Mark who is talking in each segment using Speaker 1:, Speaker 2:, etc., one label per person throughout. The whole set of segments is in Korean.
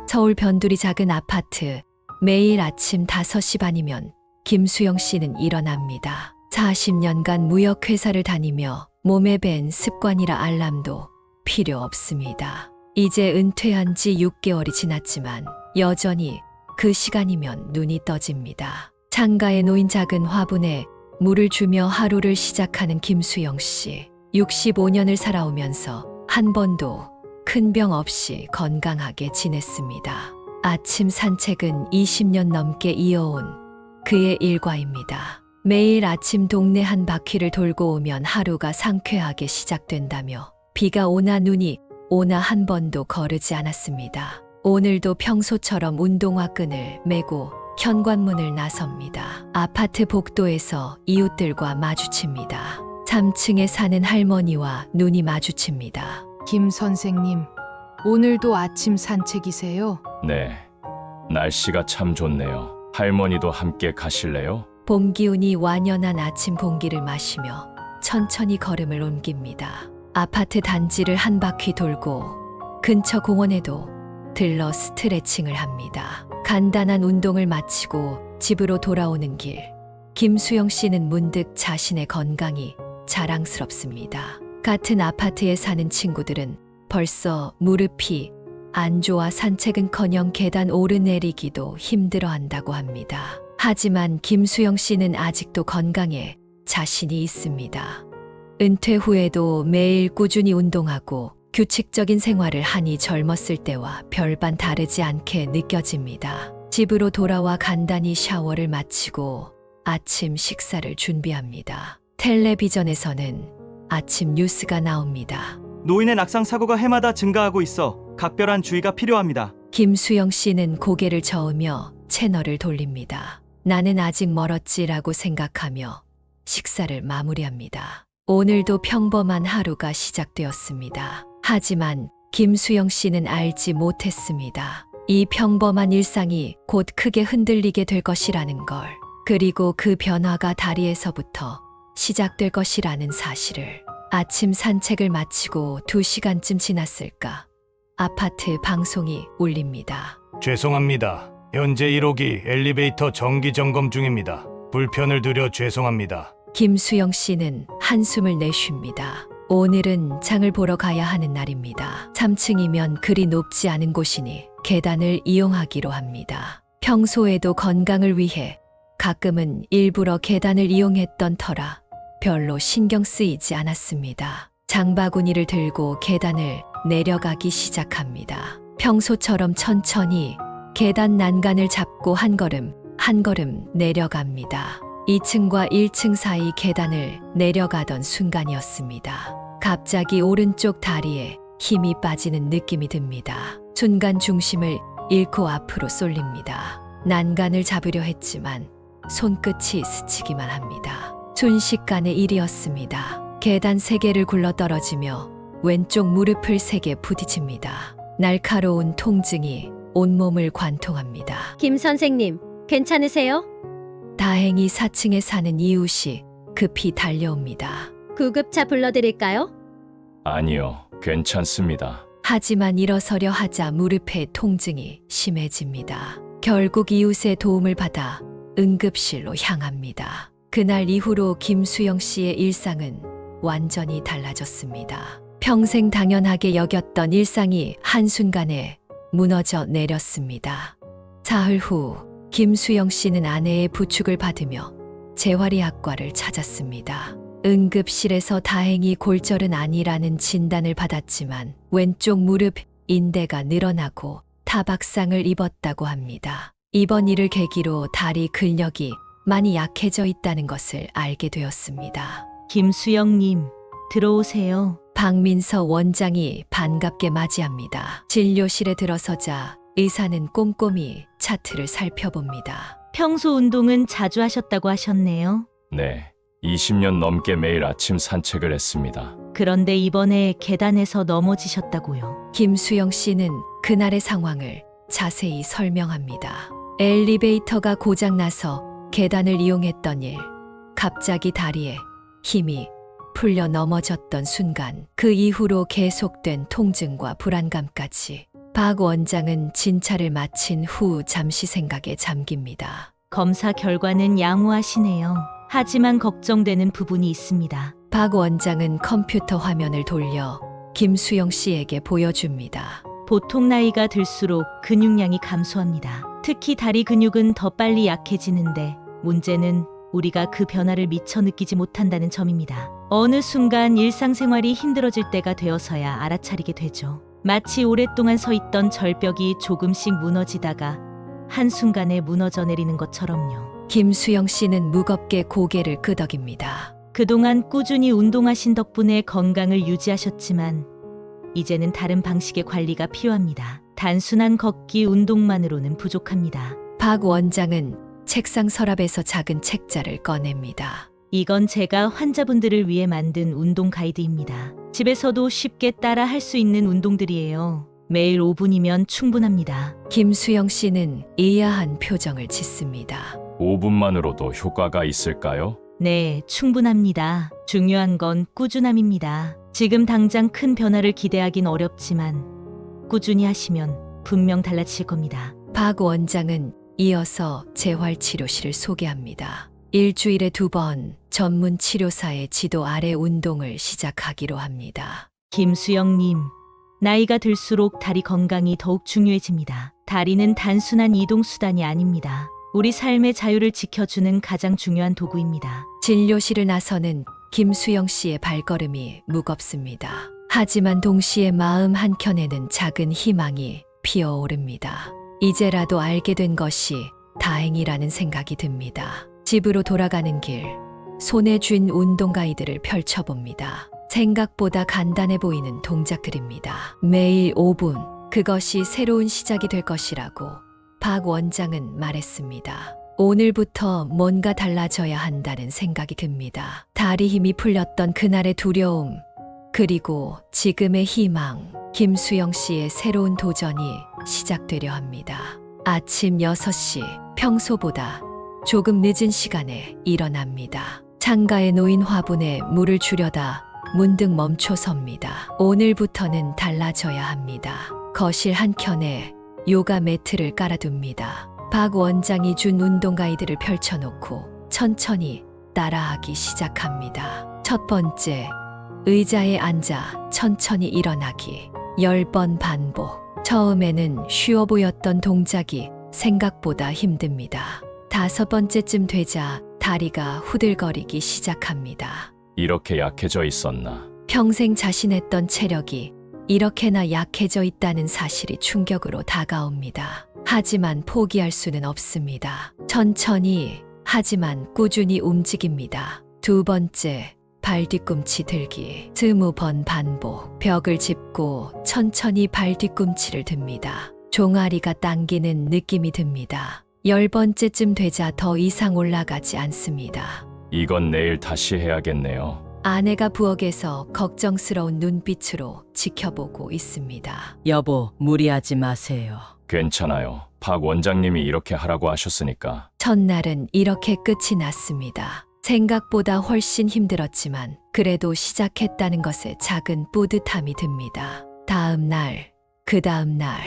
Speaker 1: 서울 변두리 작은 아파트. 매일 아침 5시 반이면 김수영 씨는 일어납니다. 40년간 무역회사를 다니며 몸에 밴 습관이라 알람도 필요 없습니다. 이제 은퇴한 지 6개월이 지났지만 여전히 그 시간이면 눈이 떠집니다. 창가에 놓인 작은 화분에 물을 주며 하루를 시작하는 김수영 씨. 65년을 살아오면서 한 번도 큰 병 없이 건강하게 지냈습니다. 아침 산책은 20년 넘게 이어온 그의 일과입니다. 매일 아침 동네 한 바퀴를 돌고 오면 하루가 상쾌하게 시작된다며 비가 오나 눈이 오나 한 번도 거르지 않았습니다. 오늘도 평소처럼 운동화 끈을 메고 현관문을 나섭니다. 아파트 복도에서 이웃들과 마주칩니다. 3층에 사는 할머니와 눈이 마주칩니다.
Speaker 2: 김 선생님, 오늘도 아침 산책이세요?
Speaker 3: 네, 날씨가 참 좋네요. 할머니도 함께 가실래요?
Speaker 1: 봄 기운이 완연한 아침 공기를 마시며 천천히 걸음을 옮깁니다. 아파트 단지를 한 바퀴 돌고 근처 공원에도 들러 스트레칭을 합니다. 간단한 운동을 마치고 집으로 돌아오는 길. 김수영 씨는 문득 자신의 건강이 자랑스럽습니다. 같은 아파트에 사는 친구들은 벌써 무릎이 안 좋아 산책은커녕 계단 오르내리기도 힘들어한다고 합니다. 하지만 김수영 씨는 아직도 건강에 자신이 있습니다. 은퇴 후에도 매일 꾸준히 운동하고 규칙적인 생활을 하니 젊었을 때와 별반 다르지 않게 느껴집니다. 집으로 돌아와 간단히 샤워를 마치고 아침 식사를 준비합니다. 텔레비전에서는 아침 뉴스가 나옵니다.
Speaker 4: 노인의 낙상 사고가 해마다 증가하고 있어 각별한 주의가 필요합니다.
Speaker 1: 김수영 씨는 고개를 저으며 채널을 돌립니다. 나는 아직 멀었지라고 생각하며 식사를 마무리합니다. 오늘도 평범한 하루가 시작되었습니다. 하지만 김수영 씨는 알지 못했습니다. 이 평범한 일상이 곧 크게 흔들리게 될 것이라는 걸. 그리고 그 변화가 다리에서부터 시작될 것이라는 사실을. 아침 산책을 마치고 2시간쯤 지났을까. 아파트 방송이 울립니다.
Speaker 5: 죄송합니다. 현재 1호기 엘리베이터 정기 점검 중입니다. 불편을 드려 죄송합니다.
Speaker 1: 김수영 씨는 한숨을 내쉽니다. 오늘은 장을 보러 가야 하는 날입니다. 3층이면 그리 높지 않은 곳이니 계단을 이용하기로 합니다. 평소에도 건강을 위해 가끔은 일부러 계단을 이용했던 터라 별로 신경 쓰이지 않았습니다. 장바구니를 들고 계단을 내려가기 시작합니다. 평소처럼 천천히 계단 난간을 잡고 한 걸음 한 걸음 내려갑니다. 2층과 1층 사이 계단을 내려가던 순간이었습니다. 갑자기 오른쪽 다리에 힘이 빠지는 느낌이 듭니다. 순간 중심을 잃고 앞으로 쏠립니다. 난간을 잡으려 했지만 손끝이 스치기만 합니다. 순식간의 일이었습니다. 계단 3개를 굴러 떨어지며 왼쪽 무릎을 세게 부딪힙니다. 날카로운 통증이 온몸을 관통합니다.
Speaker 6: 김 선생님, 괜찮으세요?
Speaker 1: 다행히 4층에 사는 이웃이 급히 달려옵니다.
Speaker 6: 구급차 불러드릴까요?
Speaker 3: 아니요, 괜찮습니다.
Speaker 1: 하지만 일어서려 하자 무릎의 통증이 심해집니다. 결국 이웃의 도움을 받아 응급실로 향합니다. 그날 이후로 김수영 씨의 일상은 완전히 달라졌습니다. 평생 당연하게 여겼던 일상이 한순간에 무너져 내렸습니다. 사흘 후 김수영 씨는 아내의 부축을 받으며 재활의학과를 찾았습니다. 응급실에서 다행히 골절은 아니라는 진단을 받았지만 왼쪽 무릎 인대가 늘어나고 타박상을 입었다고 합니다. 이번 일을 계기로 다리 근력이 많이 약해져 있다는 것을 알게 되었습니다.
Speaker 7: 김수영님, 들어오세요.
Speaker 1: 박민서 원장이 반갑게 맞이합니다. 진료실에 들어서자 의사는 꼼꼼히 차트를 살펴봅니다.
Speaker 7: 평소 운동은 자주 하셨다고 하셨네요.
Speaker 3: 네, 20년 넘게 매일 아침 산책을 했습니다.
Speaker 7: 그런데 이번에 계단에서 넘어지셨다고요.
Speaker 1: 김수영 씨는 그날의 상황을 자세히 설명합니다. 엘리베이터가 고장나서 계단을 이용했던 일, 갑자기 다리에 힘이 풀려 넘어졌던 순간, 그 이후로 계속된 통증과 불안감까지 박 원장은 진찰을 마친 후 잠시 생각에 잠깁니다.
Speaker 7: 검사 결과는 양호하시네요. 하지만 걱정되는 부분이 있습니다.
Speaker 1: 박 원장은 컴퓨터 화면을 돌려 김수영 씨에게 보여줍니다.
Speaker 7: 보통 나이가 들수록 근육량이 감소합니다. 특히 다리 근육은 더 빨리 약해지는데 문제는 우리가 그 변화를 미처 느끼지 못한다는 점입니다. 어느 순간 일상생활이 힘들어질 때가 되어서야 알아차리게 되죠. 마치 오랫동안 서 있던 절벽이 조금씩 무너지다가 한순간에 무너져 내리는 것처럼요.
Speaker 1: 김수영 씨는 무겁게 고개를 끄덕입니다.
Speaker 7: 그동안 꾸준히 운동하신 덕분에 건강을 유지하셨지만 이제는 다른 방식의 관리가 필요합니다. 단순한 걷기 운동만으로는 부족합니다.
Speaker 1: 박 원장은 책상 서랍에서 작은 책자를 꺼냅니다.
Speaker 7: 이건 제가 환자분들을 위해 만든 운동 가이드입니다. 집에서도 쉽게 따라 할 수 있는 운동들이에요. 매일 5분이면 충분합니다.
Speaker 1: 김수영 씨는 의아한 표정을 짓습니다.
Speaker 3: 5분만으로도 효과가 있을까요?
Speaker 7: 네, 충분합니다. 중요한 건 꾸준함입니다. 지금 당장 큰 변화를 기대하긴 어렵지만 꾸준히 하시면 분명 달라질 겁니다.
Speaker 1: 박 원장은 이어서 재활치료실을 소개합니다. 일주일에 2번 전문 치료사의 지도 아래 운동을 시작하기로 합니다.
Speaker 7: 김수영님, 나이가 들수록 다리 건강이 더욱 중요해집니다. 다리는 단순한 이동수단이 아닙니다. 우리 삶의 자유를 지켜주는 가장 중요한 도구입니다.
Speaker 1: 진료실을 나서는 김수영 씨의 발걸음이 무겁습니다. 하지만 동시에 마음 한켠에는 작은 희망이 피어오릅니다. 이제라도 알게 된 것이 다행이라는 생각이 듭니다. 집으로 돌아가는 길, 손에 쥔 운동 가이드를 펼쳐봅니다. 생각보다 간단해 보이는 동작들입니다. 매일 5분, 그것이 새로운 시작이 될 것이라고 박 원장은 말했습니다. 오늘부터 뭔가 달라져야 한다는 생각이 듭니다. 다리 힘이 풀렸던 그날의 두려움, 그리고 지금의 희망, 김수영 씨의 새로운 도전이 시작되려 합니다. 아침 6시, 평소보다 조금 늦은 시간에 일어납니다. 창가에 놓인 화분에 물을 주려다 문득 멈춰섭니다. 오늘부터는 달라져야 합니다. 거실 한켠에 요가 매트를 깔아둡니다. 박 원장이 준 운동 가이드를 펼쳐놓고 천천히 따라하기 시작합니다. 첫 번째, 의자에 앉아 천천히 일어나기. 10번 반복. 처음에는 쉬워 보였던 동작이 생각보다 힘듭니다. 5번째쯤 되자 다리가 후들거리기 시작합니다.
Speaker 3: 이렇게 약해져 있었나?
Speaker 1: 평생 자신했던 체력이 이렇게나 약해져 있다는 사실이 충격으로 다가옵니다. 하지만 포기할 수는 없습니다. 천천히, 하지만 꾸준히 움직입니다. 2번째, 발 뒤꿈치 들기. 20번 반복. 벽을 짚고 천천히 발 뒤꿈치를 듭니다. 종아리가 당기는 느낌이 듭니다. 10번째쯤 되자 더 이상 올라가지 않습니다.
Speaker 3: 이건 내일 다시 해야겠네요.
Speaker 1: 아내가 부엌에서 걱정스러운 눈빛으로 지켜보고 있습니다.
Speaker 8: 여보, 무리하지 마세요.
Speaker 3: 괜찮아요. 박 원장님이 이렇게 하라고 하셨으니까.
Speaker 1: 첫날은 이렇게 끝이 났습니다. 생각보다 훨씬 힘들었지만 그래도 시작했다는 것에 작은 뿌듯함이 듭니다. 다음 날, 그 다음 날,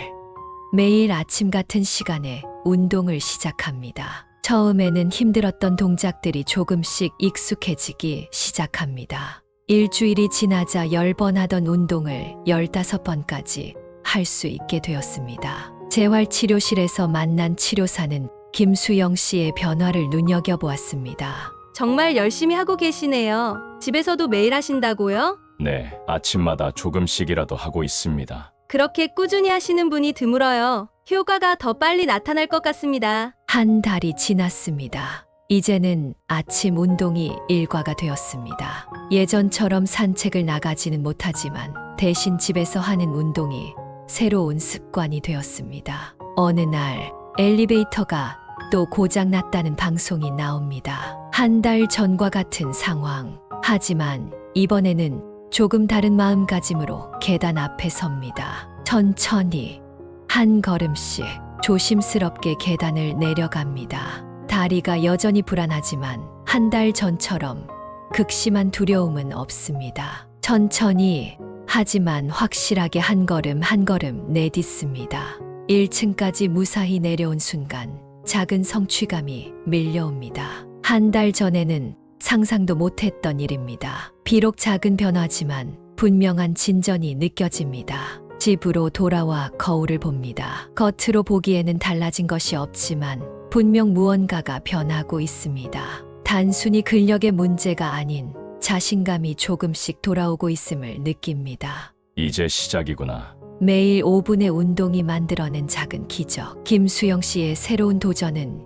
Speaker 1: 매일 아침 같은 시간에 운동을 시작합니다. 처음에는 힘들었던 동작들이 조금씩 익숙해지기 시작합니다. 일주일이 지나자 10번 하던 운동을 15번까지 할 수 있게 되었습니다. 재활치료실에서 만난 치료사는 김수영 씨의 변화를 눈여겨보았습니다.
Speaker 9: 정말 열심히 하고 계시네요. 집에서도 매일 하신다고요?
Speaker 3: 네, 아침마다 조금씩이라도 하고 있습니다.
Speaker 9: 그렇게 꾸준히 하시는 분이 드물어요. 효과가 더 빨리 나타날 것 같습니다.
Speaker 1: 한 달이 지났습니다. 이제는 아침 운동이 일과가 되었습니다. 예전처럼 산책을 나가지는 못하지만 대신 집에서 하는 운동이 새로운 습관이 되었습니다. 어느 날 엘리베이터가 또 고장났다는 방송이 나옵니다. 한 달 전과 같은 상황. 하지만 이번에는 조금 다른 마음가짐으로 계단 앞에 섭니다. 천천히 한 걸음씩 조심스럽게 계단을 내려갑니다. 다리가 여전히 불안하지만 한 달 전처럼 극심한 두려움은 없습니다. 천천히 하지만 확실하게 한 걸음 한 걸음 내딛습니다. 1층까지 무사히 내려온 순간 작은 성취감이 밀려옵니다. 한 달 전에는 상상도 못했던 일입니다. 비록 작은 변화지만 분명한 진전이 느껴집니다. 집으로 돌아와 거울을 봅니다. 겉으로 보기에는 달라진 것이 없지만 분명 무언가가 변하고 있습니다. 단순히 근력의 문제가 아닌 자신감이 조금씩 돌아오고 있음을 느낍니다.
Speaker 3: 이제 시작이구나.
Speaker 1: 매일 5분의 운동이 만들어낸 작은 기적. 김수영 씨의 새로운 도전은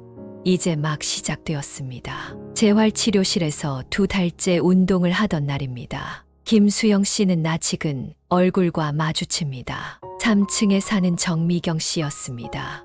Speaker 1: 이제 막 시작되었습니다. 재활치료실에서 2달째 운동을 하던 날입니다. 김수영 씨는 낯익은 얼굴과 마주칩니다. 3층에 사는 정미경 씨였습니다.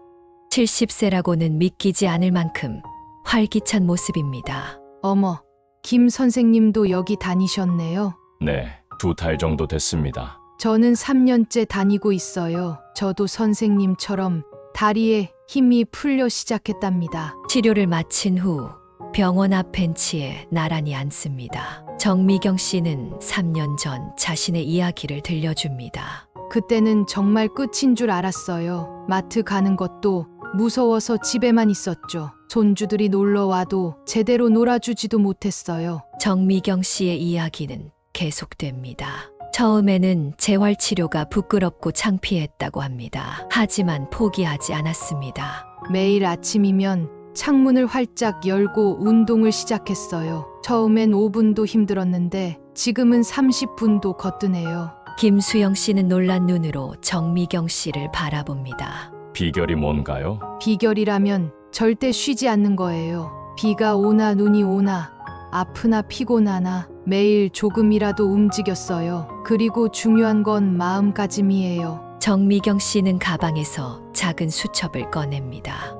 Speaker 1: 70세라고는 믿기지 않을 만큼 활기찬 모습입니다.
Speaker 2: 어머, 김 선생님도 여기 다니셨네요.
Speaker 3: 네, 2달 정도 됐습니다.
Speaker 2: 저는 3년째 다니고 있어요. 저도 선생님처럼 다리에 힘이 풀려 시작했답니다.
Speaker 1: 치료를 마친 후 병원 앞 벤치에 나란히 앉습니다. 정미경 씨는 3년 전 자신의 이야기를 들려줍니다.
Speaker 2: 그때는 정말 끝인 줄 알았어요. 마트 가는 것도 무서워서 집에만 있었죠. 손주들이 놀러 와도 제대로 놀아주지도 못했어요.
Speaker 1: 정미경 씨의 이야기는 계속됩니다. 처음에는 재활치료가 부끄럽고 창피했다고 합니다. 하지만 포기하지 않았습니다.
Speaker 2: 매일 아침이면 창문을 활짝 열고 운동을 시작했어요. 처음엔 5분도 힘들었는데 지금은 30분도 거뜬해요.
Speaker 1: 김수영 씨는 놀란 눈으로 정미경 씨를 바라봅니다.
Speaker 3: 비결이 뭔가요?
Speaker 2: 비결이라면 절대 쉬지 않는 거예요. 비가 오나 눈이 오나 아프나 피곤하나 매일 조금이라도 움직였어요. 그리고 중요한 건 마음가짐이에요.
Speaker 1: 정미경 씨는 가방에서 작은 수첩을 꺼냅니다.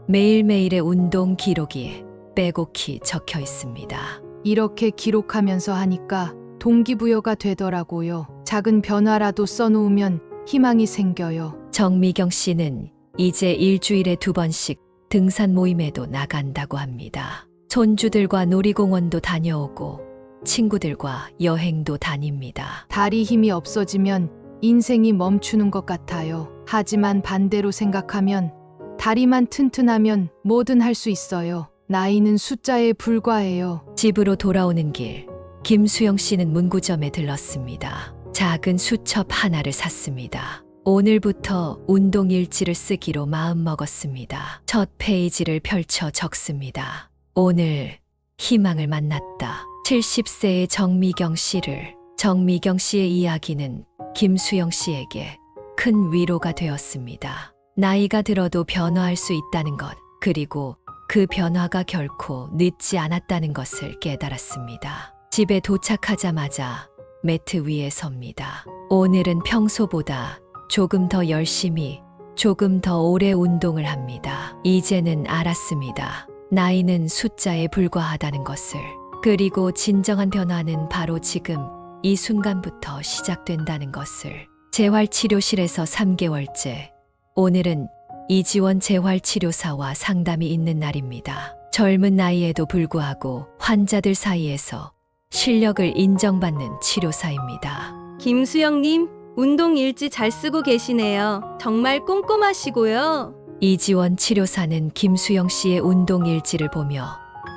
Speaker 1: 매일매일의 운동 기록이 빼곡히 적혀 있습니다.
Speaker 2: 이렇게 기록하면서 하니까 동기부여가 되더라고요. 작은 변화라도 써놓으면 희망이 생겨요.
Speaker 1: 정미경 씨는 이제 일주일에 2번씩 등산 모임에도 나간다고 합니다. 손주들과 놀이공원도 다녀오고 친구들과 여행도 다닙니다.
Speaker 2: 다리 힘이 없어지면 인생이 멈추는 것 같아요. 하지만 반대로 생각하면 다리만 튼튼하면 뭐든 할 수 있어요. 나이는 숫자에 불과해요.
Speaker 1: 집으로 돌아오는 길, 김수영 씨는 문구점에 들렀습니다. 작은 수첩 하나를 샀습니다. 오늘부터 운동 일지를 쓰기로 마음먹었습니다. 첫 페이지를 펼쳐 적습니다. 오늘 희망을 만났다. 70세의 정미경 씨를. 정미경 씨의 이야기는 김수영 씨에게 큰 위로가 되었습니다. 나이가 들어도 변화할 수 있다는 것, 그리고 그 변화가 결코 늦지 않았다는 것을 깨달았습니다. 집에 도착하자마자 매트 위에 섭니다. 오늘은 평소보다 조금 더 열심히, 조금 더 오래 운동을 합니다. 이제는 알았습니다. 나이는 숫자에 불과하다는 것을. 그리고 진정한 변화는 바로 지금 이 순간부터 시작된다는 것을. 재활치료실에서 3개월째. 오늘은 이지원 재활치료사와 상담이 있는 날입니다. 젊은 나이에도 불구하고 환자들 사이에서 실력을 인정받는 치료사입니다.
Speaker 9: 김수영님, 운동 일지 잘 쓰고 계시네요. 정말 꼼꼼하시고요.
Speaker 1: 이지원 치료사는 김수영 씨의 운동 일지를 보며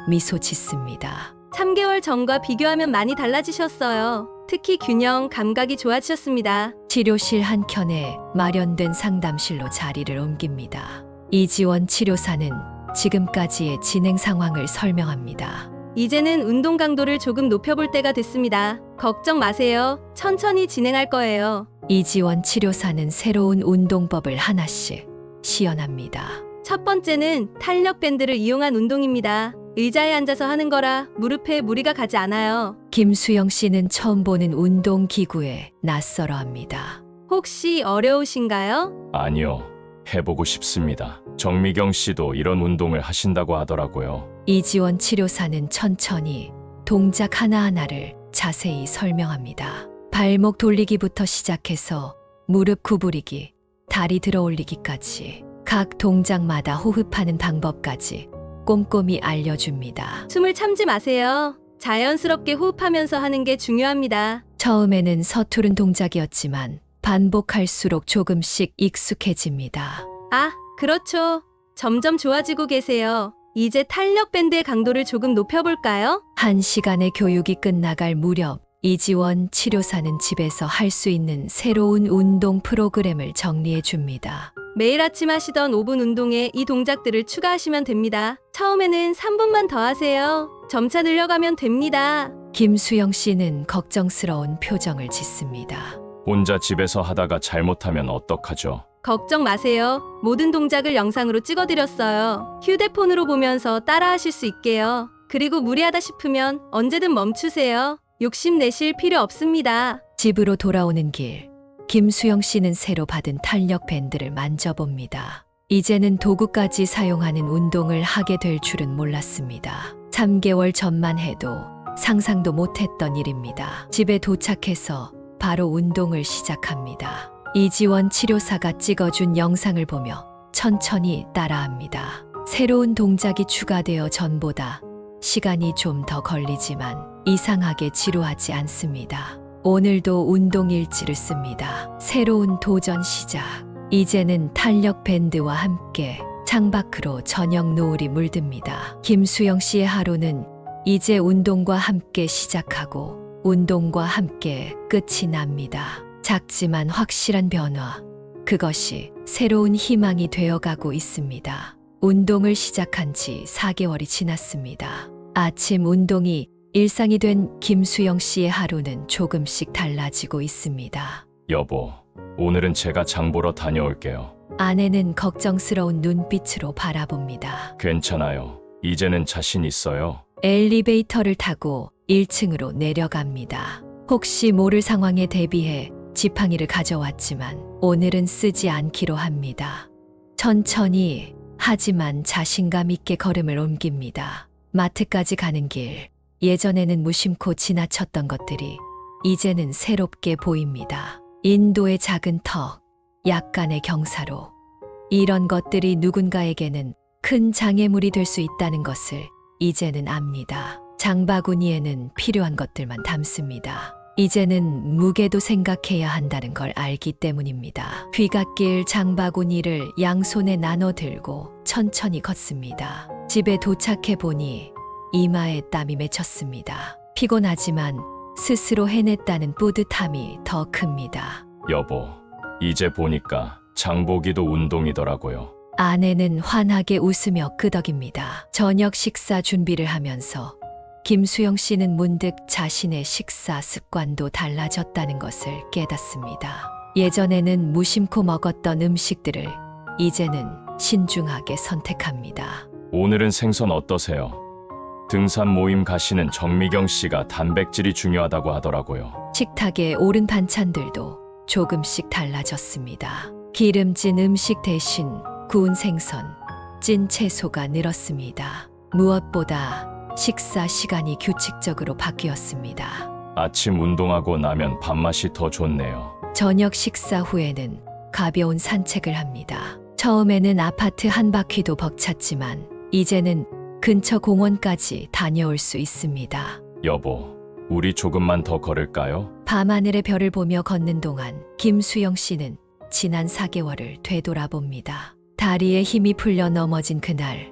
Speaker 1: 미소 짓습니다.
Speaker 9: 3개월 전과 비교하면 많이 달라지셨어요. 특히 균형, 감각이 좋아지셨습니다.
Speaker 1: 치료실 한켠에 마련된 상담실로 자리를 옮깁니다. 이지원 치료사는 지금까지의 진행 상황을 설명합니다.
Speaker 9: 이제는 운동 강도를 조금 높여볼 때가 됐습니다. 걱정 마세요. 천천히 진행할 거예요.
Speaker 1: 이지원 치료사는 새로운 운동법을 하나씩 시연합니다.
Speaker 9: 첫 번째는 탄력 밴드를 이용한 운동입니다. 의자에 앉아서 하는 거라 무릎에 무리가 가지 않아요.
Speaker 1: 김수영 씨는 처음 보는 운동 기구에 낯설어합니다.
Speaker 9: 혹시 어려우신가요?
Speaker 3: 아니요, 해보고 싶습니다. 정미경 씨도 이런 운동을 하신다고 하더라고요.
Speaker 1: 이지원 치료사는 천천히 동작 하나하나를 자세히 설명합니다. 발목 돌리기부터 시작해서 무릎 구부리기, 다리 들어 올리기까지 각 동작마다 호흡하는 방법까지 꼼꼼히 알려줍니다.
Speaker 9: 숨을 참지 마세요. 자연스럽게 호흡하면서 하는 게 중요합니다.
Speaker 1: 처음에는 서투른 동작이었지만 반복할수록 조금씩 익숙해집니다.
Speaker 9: 아, 그렇죠. 점점 좋아지고 계세요. 이제 탄력 밴드의 강도를 조금 높여볼까요?
Speaker 1: 1시간의 교육이 끝나갈 무렵 이지원 치료사는 집에서 할 수 있는 새로운 운동 프로그램을 정리해 줍니다.
Speaker 9: 매일 아침 하시던 5분 운동에 이 동작들을 추가하시면 됩니다. 처음에는 3분만 더 하세요. 점차 늘려가면 됩니다.
Speaker 1: 김수영 씨는 걱정스러운 표정을 짓습니다.
Speaker 3: 혼자 집에서 하다가 잘못하면 어떡하죠?
Speaker 9: 걱정 마세요. 모든 동작을 영상으로 찍어드렸어요. 휴대폰으로 보면서 따라하실 수 있게요. 그리고 무리하다 싶으면 언제든 멈추세요. 욕심내실 필요 없습니다.
Speaker 1: 집으로 돌아오는 길, 김수영 씨는 새로 받은 탄력 밴드를 만져봅니다. 이제는 도구까지 사용하는 운동을 하게 될 줄은 몰랐습니다. 3개월 전만 해도 상상도 못했던 일입니다. 집에 도착해서 바로 운동을 시작합니다. 이지원 치료사가 찍어준 영상을 보며 천천히 따라합니다. 새로운 동작이 추가되어 전보다 시간이 좀 더 걸리지만 이상하게 지루하지 않습니다. 오늘도 운동 일지를 씁니다. 새로운 도전 시작. 이제는 탄력 밴드와 함께 창밖으로 저녁 노을이 물듭니다. 김수영 씨의 하루는 이제 운동과 함께 시작하고 운동과 함께 끝이 납니다. 작지만 확실한 변화, 그것이 새로운 희망이 되어가고 있습니다. 운동을 시작한 지 4개월이 지났습니다. 아침 운동이 일상이 된 김수영 씨의 하루는 조금씩 달라지고 있습니다.
Speaker 3: 여보, 오늘은 제가 장 보러 다녀올게요.
Speaker 1: 아내는 걱정스러운 눈빛으로 바라봅니다.
Speaker 3: 괜찮아요. 이제는 자신 있어요.
Speaker 1: 엘리베이터를 타고 1층으로 내려갑니다. 혹시 모를 상황에 대비해 지팡이를 가져왔지만 오늘은 쓰지 않기로 합니다. 천천히 하지만 자신감 있게 걸음을 옮깁니다. 마트까지 가는 길, 예전에는 무심코 지나쳤던 것들이 이제는 새롭게 보입니다. 인도의 작은 턱, 약간의 경사로. 이런 것들이 누군가에게는 큰 장애물이 될 수 있다는 것을 이제는 압니다. 장바구니에는 필요한 것들만 담습니다. 이제는 무게도 생각해야 한다는 걸 알기 때문입니다. 귀갓길 장바구니를 양손에 나눠 들고 천천히 걷습니다. 집에 도착해 보니 이마에 땀이 맺혔습니다. 피곤하지만 스스로 해냈다는 뿌듯함이 더 큽니다.
Speaker 3: 여보, 이제 보니까 장보기도 운동이더라고요.
Speaker 1: 아내는 환하게 웃으며 끄덕입니다. 저녁 식사 준비를 하면서 김수영 씨는 문득 자신의 식사 습관도 달라졌다는 것을 깨닫습니다. 예전에는 무심코 먹었던 음식들을 이제는 신중하게 선택합니다.
Speaker 3: 오늘은 생선 어떠세요? 등산 모임 가시는 정미경 씨가 단백질이 중요하다고 하더라고요.
Speaker 1: 식탁에 오른 반찬들도 조금씩 달라졌습니다. 기름진 음식 대신 구운 생선, 찐 채소가 늘었습니다. 무엇보다 식사 시간이 규칙적으로 바뀌었습니다.
Speaker 3: 아침 운동하고 나면 밥맛이 더 좋네요.
Speaker 1: 저녁 식사 후에는 가벼운 산책을 합니다. 처음에는 아파트 한 바퀴도 벅찼지만 이제는 근처 공원까지 다녀올 수 있습니다.
Speaker 3: 여보, 우리 조금만 더 걸을까요?
Speaker 1: 밤하늘의 별을 보며 걷는 동안 김수영 씨는 지난 4개월을 되돌아봅니다. 다리에 힘이 풀려 넘어진 그날,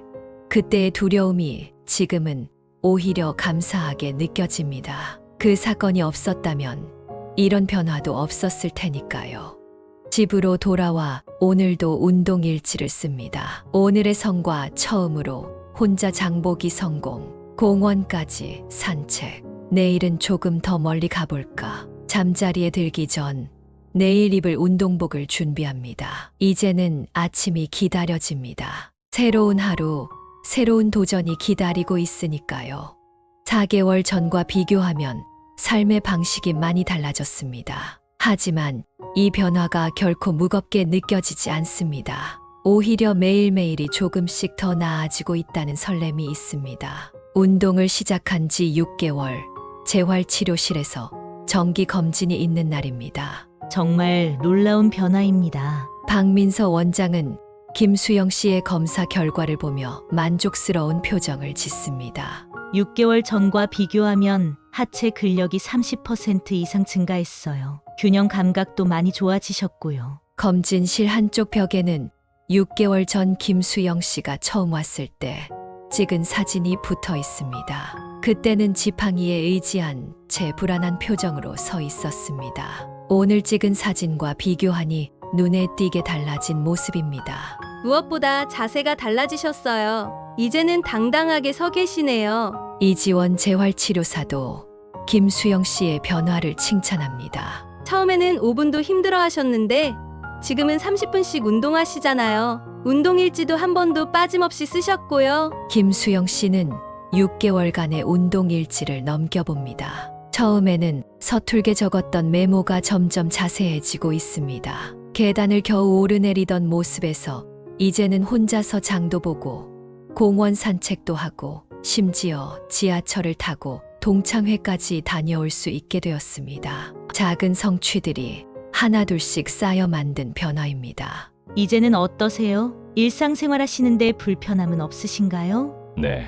Speaker 1: 그때의 두려움이 지금은 오히려 감사하게 느껴집니다. 그 사건이 없었다면 이런 변화도 없었을 테니까요. 집으로 돌아와 오늘도 운동 일지를 씁니다. 오늘의 성과 처음으로 혼자 장보기 성공, 공원까지 산책. 내일은 조금 더 멀리 가볼까. 잠자리에 들기 전 내일 입을 운동복을 준비합니다. 이제는 아침이 기다려집니다. 새로운 하루, 새로운 도전이 기다리고 있으니까요. 4개월 전과 비교하면 삶의 방식이 많이 달라졌습니다. 하지만 이 변화가 결코 무겁게 느껴지지 않습니다. 오히려 매일매일이 조금씩 더 나아지고 있다는 설렘이 있습니다. 운동을 시작한 지 6개월, 재활치료실에서 정기 검진이 있는 날입니다.
Speaker 7: 정말 놀라운 변화입니다.
Speaker 1: 박민서 원장은 김수영 씨의 검사 결과를 보며 만족스러운 표정을 짓습니다.
Speaker 7: 6개월 전과 비교하면 하체 근력이 30% 이상 증가했어요. 균형 감각도 많이 좋아지셨고요.
Speaker 1: 검진실 한쪽 벽에는 6개월 전 김수영 씨가 처음 왔을 때 찍은 사진이 붙어 있습니다. 그때는 지팡이에 의지한 채 불안한 표정으로 서 있었습니다. 오늘 찍은 사진과 비교하니 눈에 띄게 달라진 모습입니다.
Speaker 9: 무엇보다 자세가 달라지셨어요. 이제는 당당하게 서 계시네요.
Speaker 1: 이지원 재활치료사도 김수영 씨의 변화를 칭찬합니다.
Speaker 9: 처음에는 5분도 힘들어 하셨는데 지금은 30분씩 운동하시잖아요. 운동일지도 한 번도 빠짐없이 쓰셨고요.
Speaker 1: 김수영 씨는 6개월간의 운동일지를 넘겨봅니다. 처음에는 서툴게 적었던 메모가 점점 자세해지고 있습니다. 계단을 겨우 오르내리던 모습에서 이제는 혼자서 장도 보고 공원 산책도 하고 심지어 지하철을 타고 동창회까지 다녀올 수 있게 되었습니다. 작은 성취들이 하나둘씩 쌓여 만든 변화입니다.
Speaker 7: 이제는 어떠세요? 일상생활 하시는데 불편함은 없으신가요?
Speaker 3: 네,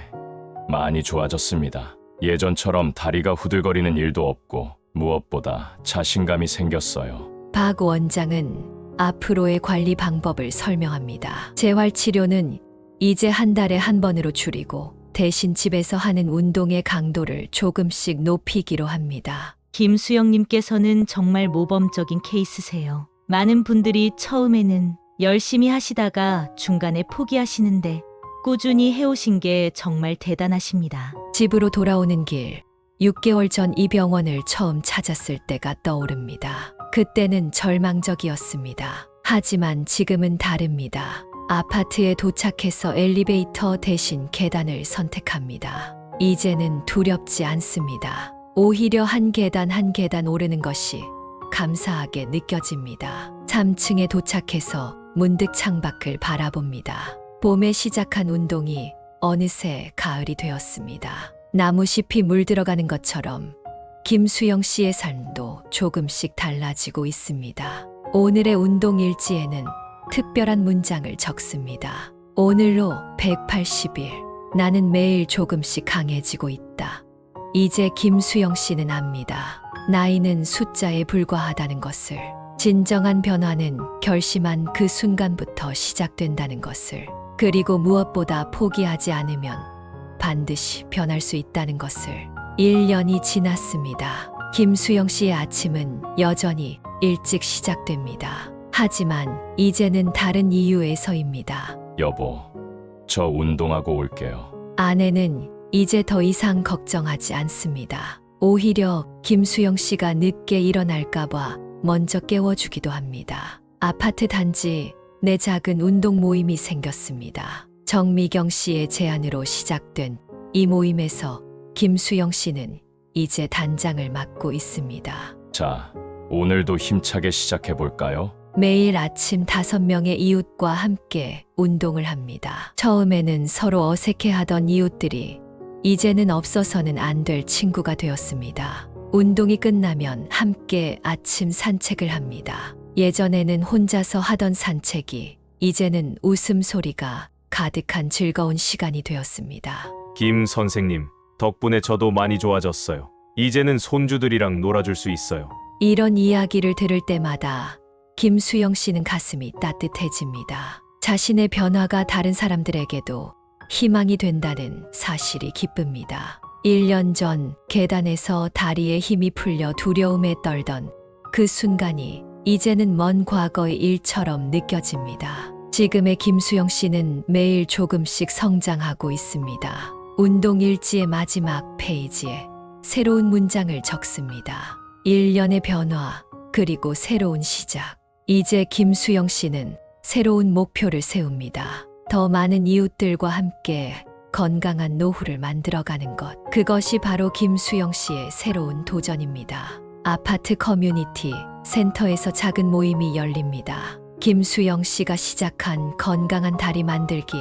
Speaker 3: 많이 좋아졌습니다. 예전처럼 다리가 후들거리는 일도 없고 무엇보다 자신감이 생겼어요.
Speaker 1: 박 원장은 앞으로의 관리 방법을 설명합니다. 재활치료는 이제 한 달에 한 번으로 줄이고 대신 집에서 하는 운동의 강도를 조금씩 높이기로 합니다.
Speaker 7: 김수영님께서는 정말 모범적인 케이스세요. 많은 분들이 처음에는 열심히 하시다가 중간에 포기하시는데 꾸준히 해오신 게 정말 대단하십니다.
Speaker 1: 집으로 돌아오는 길, 6개월 전 이 병원을 처음 찾았을 때가 떠오릅니다. 그때는 절망적이었습니다. 하지만 지금은 다릅니다. 아파트에 도착해서 엘리베이터 대신 계단을 선택합니다. 이제는 두렵지 않습니다. 오히려 한 계단 한 계단 오르는 것이 감사하게 느껴집니다. 3층에 도착해서 문득 창밖을 바라봅니다. 봄에 시작한 운동이 어느새 가을이 되었습니다. 나무잎이 물들어가는 것처럼 김수영 씨의 삶도 조금씩 달라지고 있습니다. 오늘의 운동 일지에는 특별한 문장을 적습니다. 오늘로 180일. 나는 매일 조금씩 강해지고 있다. 이제 김수영 씨는 압니다. 나이는 숫자에 불과하다는 것을. 진정한 변화는 결심한 그 순간부터 시작된다는 것을. 그리고 무엇보다 포기하지 않으면 반드시 변할 수 있다는 것을. 1년이 지났습니다. 김수영 씨의 아침은 여전히 일찍 시작됩니다. 하지만 이제는 다른 이유에서입니다.
Speaker 3: 여보, 저 운동하고 올게요.
Speaker 1: 아내는 이제 더 이상 걱정하지 않습니다. 오히려 김수영 씨가 늦게 일어날까봐 먼저 깨워주기도 합니다. 아파트 단지 내 작은 운동 모임이 생겼습니다. 정미경 씨의 제안으로 시작된 이 모임에서 김수영 씨는 이제 단장을 맡고 있습니다.
Speaker 3: 자, 오늘도 힘차게 시작해볼까요?
Speaker 1: 매일 아침 5명의 이웃과 함께 운동을 합니다. 처음에는 서로 어색해하던 이웃들이 이제는 없어서는 안 될 친구가 되었습니다. 운동이 끝나면 함께 아침 산책을 합니다. 예전에는 혼자서 하던 산책이 이제는 웃음소리가 가득한 즐거운 시간이 되었습니다.
Speaker 10: 김 선생님, 덕분에 저도 많이 좋아졌어요. 이제는 손주들이랑 놀아줄 수 있어요.
Speaker 1: 이런 이야기를 들을 때마다 김수영 씨는 가슴이 따뜻해집니다. 자신의 변화가 다른 사람들에게도 희망이 된다는 사실이 기쁩니다. 1년 전 계단에서 다리에 힘이 풀려 두려움에 떨던 그 순간이 이제는 먼 과거의 일처럼 느껴집니다. 지금의 김수영 씨는 매일 조금씩 성장하고 있습니다. 운동 일지의 마지막 페이지에 새로운 문장을 적습니다. 1년의 변화, 그리고 새로운 시작. 이제 김수영 씨는 새로운 목표를 세웁니다. 더 많은 이웃들과 함께 건강한 노후를 만들어가는 것. 그것이 바로 김수영 씨의 새로운 도전입니다. 아파트 커뮤니티 센터에서 작은 모임이 열립니다. 김수영 씨가 시작한 건강한 다리 만들기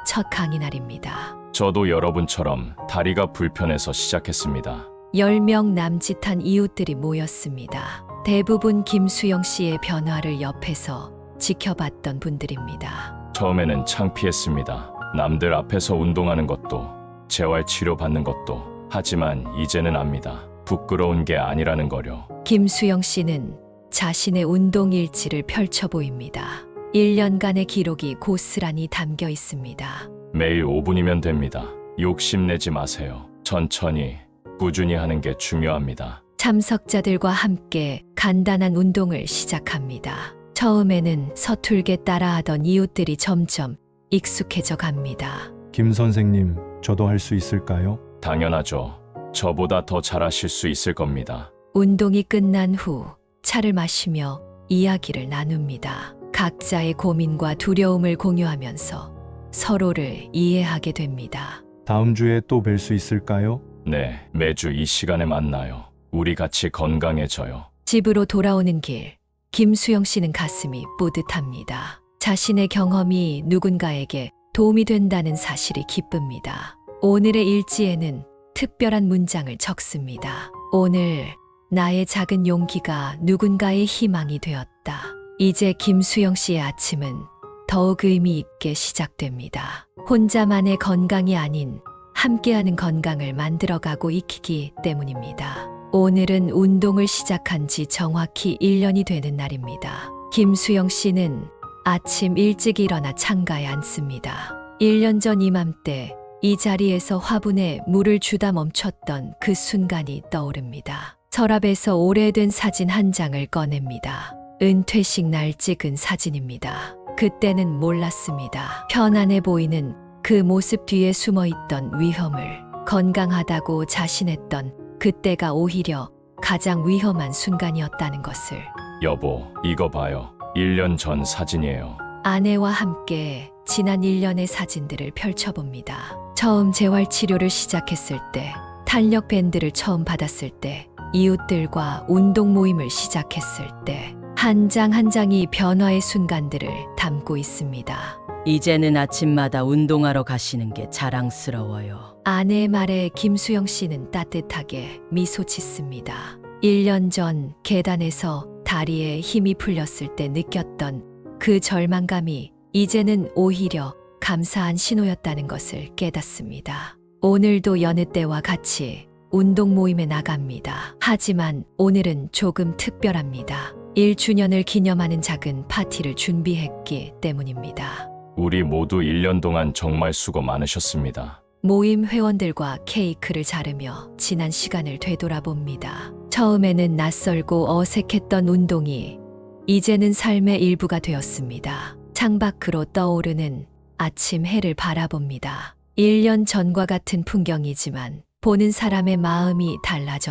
Speaker 1: 첫 강의 날입니다.
Speaker 3: 저도 여러분처럼 다리가 불편해서 시작했습니다.
Speaker 1: 10명 남짓한 이웃들이 모였습니다. 대부분 김수영 씨의 변화를 옆에서 지켜봤던 분들입니다.
Speaker 3: 처음에는 창피했습니다. 남들 앞에서 운동하는 것도 재활 치료 받는 것도. 하지만 이제는 압니다. 부끄러운 게 아니라는 거요.
Speaker 1: 김수영 씨는 자신의 운동 일지를 펼쳐 보입니다. 1년간의 기록이 고스란히 담겨 있습니다.
Speaker 3: 매일 5분이면 됩니다. 욕심내지 마세요. 천천히, 꾸준히 하는 게 중요합니다.
Speaker 1: 참석자들과 함께 간단한 운동을 시작합니다. 처음에는 서툴게 따라하던 이웃들이 점점 익숙해져 갑니다.
Speaker 11: 김 선생님, 저도 할 수 있을까요?
Speaker 3: 당연하죠. 저보다 더 잘하실 수 있을 겁니다.
Speaker 1: 운동이 끝난 후 차를 마시며 이야기를 나눕니다. 각자의 고민과 두려움을 공유하면서 서로를 이해하게 됩니다.
Speaker 11: 다음 주에 또 뵐 수 있을까요?
Speaker 3: 네, 매주 이 시간에 만나요. 우리 같이 건강해져요.
Speaker 1: 집으로 돌아오는 길, 김수영 씨는 가슴이 뿌듯합니다. 자신의 경험이 누군가에게 도움이 된다는 사실이 기쁩니다. 오늘의 일지에는 특별한 문장을 적습니다. 오늘 나의 작은 용기가 누군가의 희망이 되었다. 이제 김수영 씨의 아침은 더욱 의미 있게 시작됩니다. 혼자만의 건강이 아닌 함께하는 건강을 만들어가고 있기 때문입니다. 오늘은 운동을 시작한 지 정확히 1년이 되는 날입니다. 김수영 씨는 아침 일찍 일어나 창가에 앉습니다. 1년 전 이맘때 이 자리에서 화분에 물을 주다 멈췄던 그 순간이 떠오릅니다. 서랍에서 오래된 사진 한 장을 꺼냅니다. 은퇴식 날 찍은 사진입니다. 그때는 몰랐습니다. 편안해 보이는 그 모습 뒤에 숨어있던 위험을. 건강하다고 자신했던 그때가 오히려 가장 위험한 순간이었다는 것을.
Speaker 3: 여보, 이거 봐요. 1년 전 사진이에요.
Speaker 1: 아내와 함께 지난 1년의 사진들을 펼쳐봅니다. 처음 재활치료를 시작했을 때, 탄력 밴드를 처음 받았을 때, 이웃들과 운동 모임을 시작했을 때, 한 장 한 장이 변화의 순간들을 담고 있습니다.
Speaker 8: 이제는 아침마다 운동하러 가시는 게 자랑스러워요.
Speaker 1: 아내의 말에 김수영 씨는 따뜻하게 미소 짓습니다. 1년 전 계단에서 다리에 힘이 풀렸을 때 느꼈던 그 절망감이 이제는 오히려 감사한 신호였다는 것을 깨닫습니다. 오늘도 여느 때와 같이 운동 모임에 나갑니다. 하지만 오늘은 조금 특별합니다. 1주년을 기념하는 작은 파티를 준비했기 때문입니다.
Speaker 3: 우리 모두 1년 동안 정말 수고 많으셨습니다.
Speaker 1: 모임 회원들과 케이크를 자르며 지난 시간을 되돌아봅니다. 처음에는 낯설고 어색했던 운동이 이제는 삶의 일부가 되었습니다. 창밖으로 떠오르는 아침 해를 바라봅니다. 1년 전과 같은 풍경이지만 보는 사람의 마음이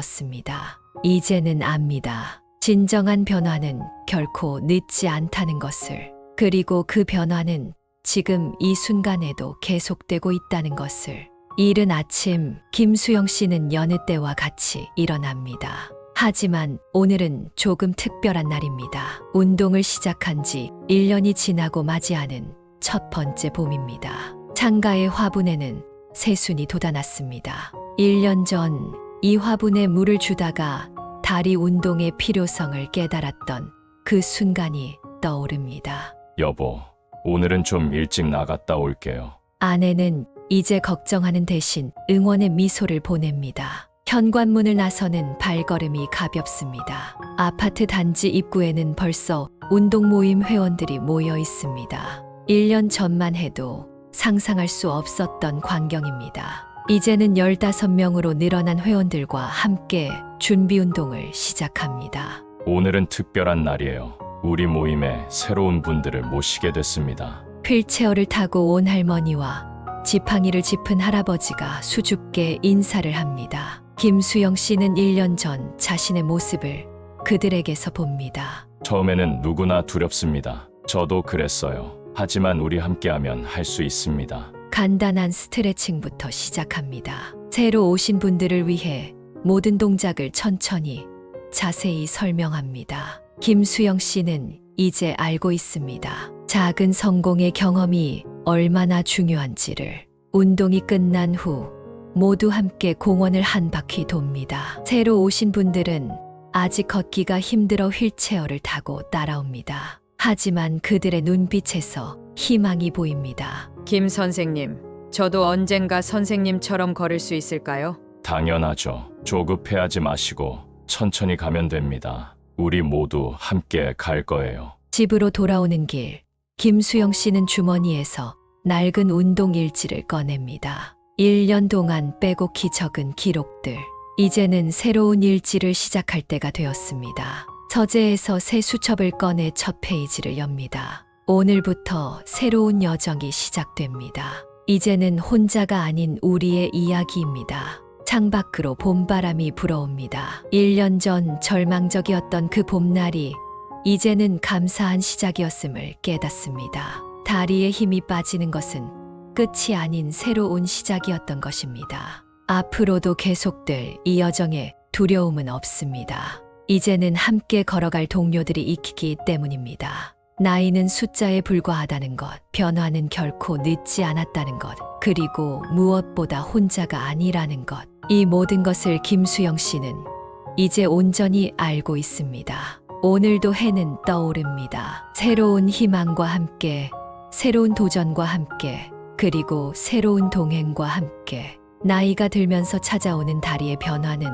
Speaker 1: 달라졌습니다. 이제는 압니다. 진정한 변화는 결코 늦지 않다는 것을. 그리고 그 변화는 지금 이 순간에도 계속되고 있다는 것을. 이른 아침 김수영 씨는 여느 때와 같이 일어납니다. 하지만 오늘은 조금 특별한 날입니다. 운동을 시작한 지 1년이 지나고 맞이하는 첫 번째 봄입니다. 창가의 화분에는 새순이 돋아났습니다. 1년 전 이 화분에 물을 주다가 다리 운동의 필요성을 깨달았던 그 순간이 떠오릅니다.
Speaker 3: 여보, 오늘은 좀 일찍 나갔다 올게요.
Speaker 1: 아내는 이제 걱정하는 대신 응원의 미소를 보냅니다. 현관문을 나서는 발걸음이 가볍습니다. 아파트 단지 입구에는 벌써 운동 모임 회원들이 모여 있습니다. 1년 전만 해도 상상할 수 없었던 광경입니다. 이제는 15명으로 늘어난 회원들과 함께 준비 운동을 시작합니다.
Speaker 3: 오늘은 특별한 날이에요. 우리 모임에 새로운 분들을 모시게 됐습니다.
Speaker 1: 휠체어를 타고 온 할머니와 지팡이를 짚은 할아버지가 수줍게 인사를 합니다. 김수영 씨는 1년 전 자신의 모습을 그들에게서 봅니다.
Speaker 3: 처음에는 누구나 두렵습니다. 저도 그랬어요. 하지만 우리 함께하면 할 수 있습니다.
Speaker 1: 간단한 스트레칭부터 시작합니다. 새로 오신 분들을 위해 모든 동작을 천천히 자세히 설명합니다. 김수영 씨는 이제 알고 있습니다. 작은 성공의 경험이 얼마나 중요한지를. 운동이 끝난 후 모두 함께 공원을 한 바퀴 돕니다. 새로 오신 분들은 아직 걷기가 힘들어 휠체어를 타고 따라옵니다. 하지만 그들의 눈빛에서 희망이 보입니다.
Speaker 12: 김 선생님, 저도 언젠가 선생님처럼 걸을 수 있을까요?
Speaker 3: 당연하죠. 조급해하지 마시고 천천히 가면 됩니다. 우리 모두 함께 갈 거예요.
Speaker 1: 집으로 돌아오는 길, 김수영 씨는 주머니에서 낡은 운동 일지를 꺼냅니다. 1년 동안 빼곡히 적은 기록들. 이제는 새로운 일지를 시작할 때가 되었습니다. 서재에서 새 수첩을 꺼내 첫 페이지를 엽니다. 오늘부터 새로운 여정이 시작됩니다. 이제는 혼자가 아닌 우리의 이야기입니다. 창밖으로 봄바람이 불어옵니다. 1년 전 절망적이었던 그 봄날이 이제는 감사한 시작이었음을 깨닫습니다. 다리에 힘이 빠지는 것은 끝이 아닌 새로운 시작이었던 것입니다. 앞으로도 계속될 이 여정에 두려움은 없습니다. 이제는 함께 걸어갈 동료들이 있기 때문입니다. 나이는 숫자에 불과하다는 것, 변화는 결코 늦지 않았다는 것, 그리고 무엇보다 혼자가 아니라는 것. 이 모든 것을 김수영 씨는 이제 온전히 알고 있습니다. 오늘도 해는 떠오릅니다. 새로운 희망과 함께, 새로운 도전과 함께, 그리고 새로운 동행과 함께. 나이가 들면서 찾아오는 다리의 변화는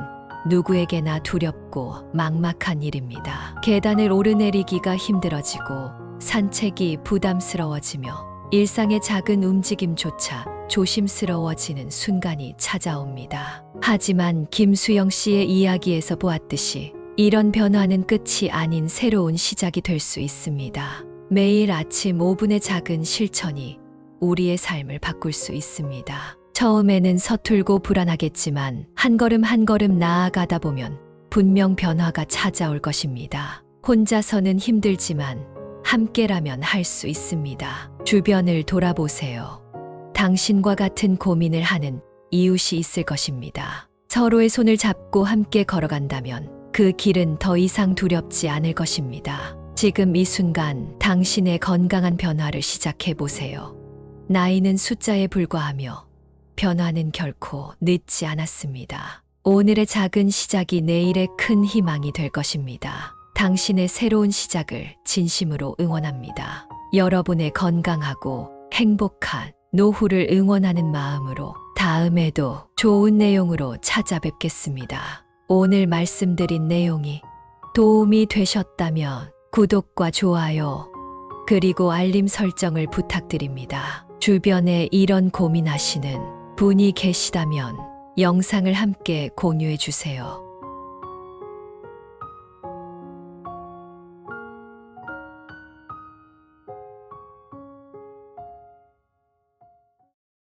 Speaker 1: 누구에게나 두렵고 막막한 일입니다. 계단을 오르내리기가 힘들어지고 산책이 부담스러워지며 일상의 작은 움직임조차 조심스러워지는 순간이 찾아옵니다. 하지만 김수영 씨의 이야기에서 보았듯이 이런 변화는 끝이 아닌 새로운 시작이 될 수 있습니다. 매일 아침 5분의 작은 실천이 우리의 삶을 바꿀 수 있습니다. 처음에는 서툴고 불안하겠지만 한 걸음 한 걸음 나아가다 보면 분명 변화가 찾아올 것입니다. 혼자서는 힘들지만 함께라면 할 수 있습니다. 주변을 돌아보세요. 당신과 같은 고민을 하는 이웃이 있을 것입니다. 서로의 손을 잡고 함께 걸어간다면 그 길은 더 이상 두렵지 않을 것입니다. 지금 이 순간 당신의 건강한 변화를 시작해 보세요. 나이는 숫자에 불과하며 변화는 결코 늦지 않았습니다. 오늘의 작은 시작이 내일의 큰 희망이 될 것입니다. 당신의 새로운 시작을 진심으로 응원합니다. 여러분의 건강하고 행복한 노후를 응원하는 마음으로 다음에도 좋은 내용으로 찾아뵙겠습니다. 오늘 말씀드린 내용이 도움이 되셨다면 구독과 좋아요, 그리고 알림 설정을 부탁드립니다. 주변에 이런 고민하시는 분이 계시다면 영상을 함께 공유해 주세요.